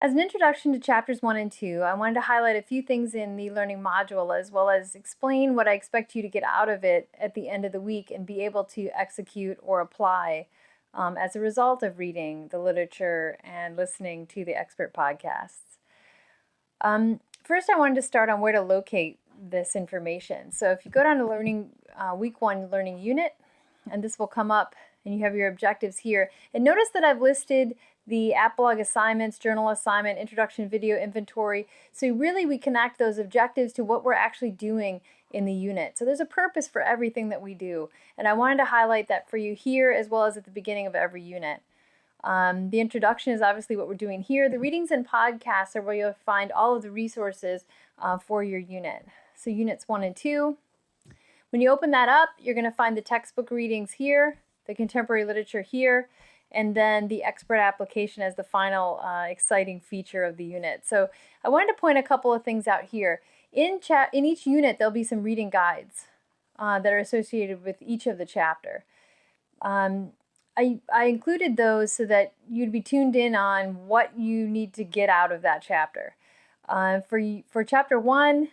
As an introduction to chapters 1 and 2, I wanted to highlight a few things in the learning module as well as explain what I expect you to get out of it at the end of the week and be able to execute or apply as a result of reading the literature and listening to the expert podcasts. First, I wanted to start on where to locate this information. So if you go down to learning week 1 learning unit, and this will come up and you have your objectives here, and notice that I've listed the Applog assignments, journal assignment, introduction video inventory. So really we connect those objectives to what we're actually doing in the unit. So there's a purpose for everything that we do. And I wanted to highlight that for you here as well as at the beginning of every unit. The introduction is obviously what we're doing here. The readings and podcasts are where you'll find all of the resources for your unit. So units 1 and 2. When you open that up, you're going to find the textbook readings here, the contemporary literature here, and then the expert application as the final exciting feature of the unit. So I wanted to point a couple of things out here. In each unit, there'll be some reading guides that are associated with each of the chapter. I included those so that you'd be tuned in on what you need to get out of that chapter. For chapter 1,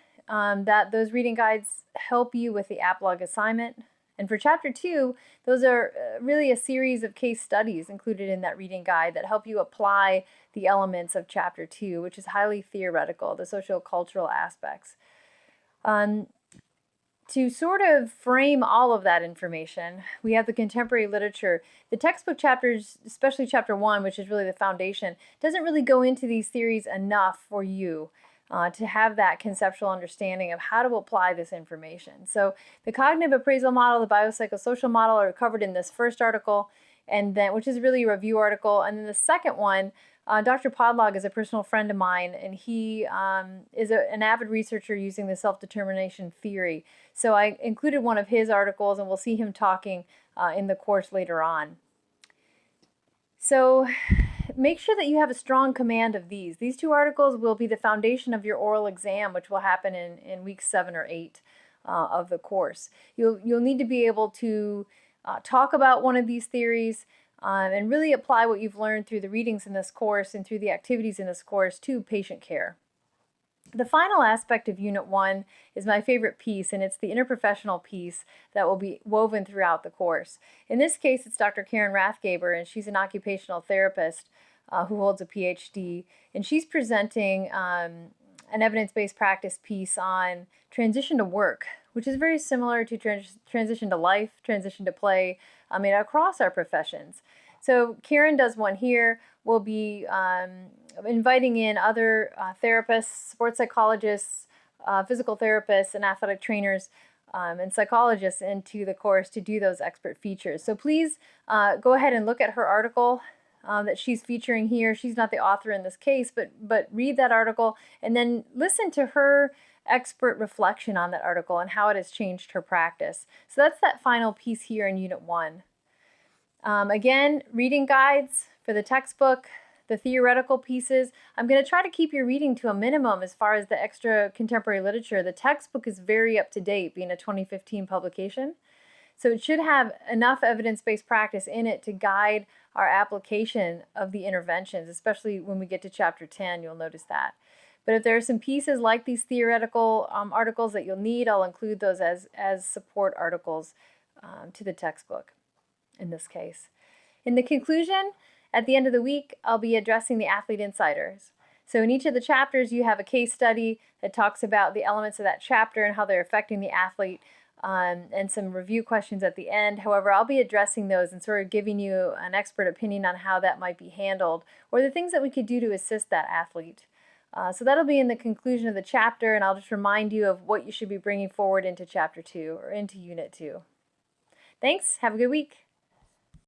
those reading guides help you with the Applog assignment. And for chapter 2, those are really a series of case studies included in that reading guide that help you apply the elements of chapter 2, which is highly theoretical, the socio-cultural aspects. To sort of frame all of that information, we have the contemporary literature. The textbook chapters, especially chapter 1, which is really the foundation, doesn't really go into these theories enough for you to have that conceptual understanding of how to apply this information. So the cognitive appraisal model, the biopsychosocial model are covered in this first article, and then which is really a review article. And then the second one, Dr. Podlog is a personal friend of mine, and he is an avid researcher using the self-determination theory. So I included one of his articles, and we'll see him talking in the course later on. So make sure that you have a strong command of these. These 2 articles will be the foundation of your oral exam, which will happen in week 7 or 8 of the course. You'll need to be able to talk about one of these theories and really apply what you've learned through the readings in this course and through the activities in this course to patient care. The final aspect of Unit 1 is my favorite piece, and it's the interprofessional piece that will be woven throughout the course. In this case, it's Dr. Karen Rathgaber, and she's an occupational therapist who holds a PhD, and she's presenting an evidence-based practice piece on transition to work, which is very similar to transition to life, transition to play, across our professions. So Karen does one here. We'll be inviting in other therapists, sports psychologists, physical therapists, and athletic trainers and psychologists into the course to do those expert features. So please go ahead and look at her article that she's featuring here. She's not the author in this case, but read that article and then listen to her expert reflection on that article and how it has changed her practice. So that's that final piece here in Unit 1. Again, reading guides for the textbook, the theoretical pieces. I'm going to try to keep your reading to a minimum as far as the extra contemporary literature. The textbook is very up to date, being a 2015 publication. So it should have enough evidence-based practice in it to guide our application of the interventions, especially when we get to chapter 10, you'll notice that. But if there are some pieces like these theoretical articles that you'll need, I'll include those as support articles to the textbook in this case. In the conclusion, at the end of the week, I'll be addressing the athlete insiders. So in each of the chapters, you have a case study that talks about the elements of that chapter and how they're affecting the athlete, and some review questions at the end. However, I'll be addressing those and sort of giving you an expert opinion on how that might be handled or the things that we could do to assist that athlete. So that'll be in the conclusion of the chapter, and I'll just remind you of what you should be bringing forward into chapter 2 or into unit 2. Thanks. Have a good week.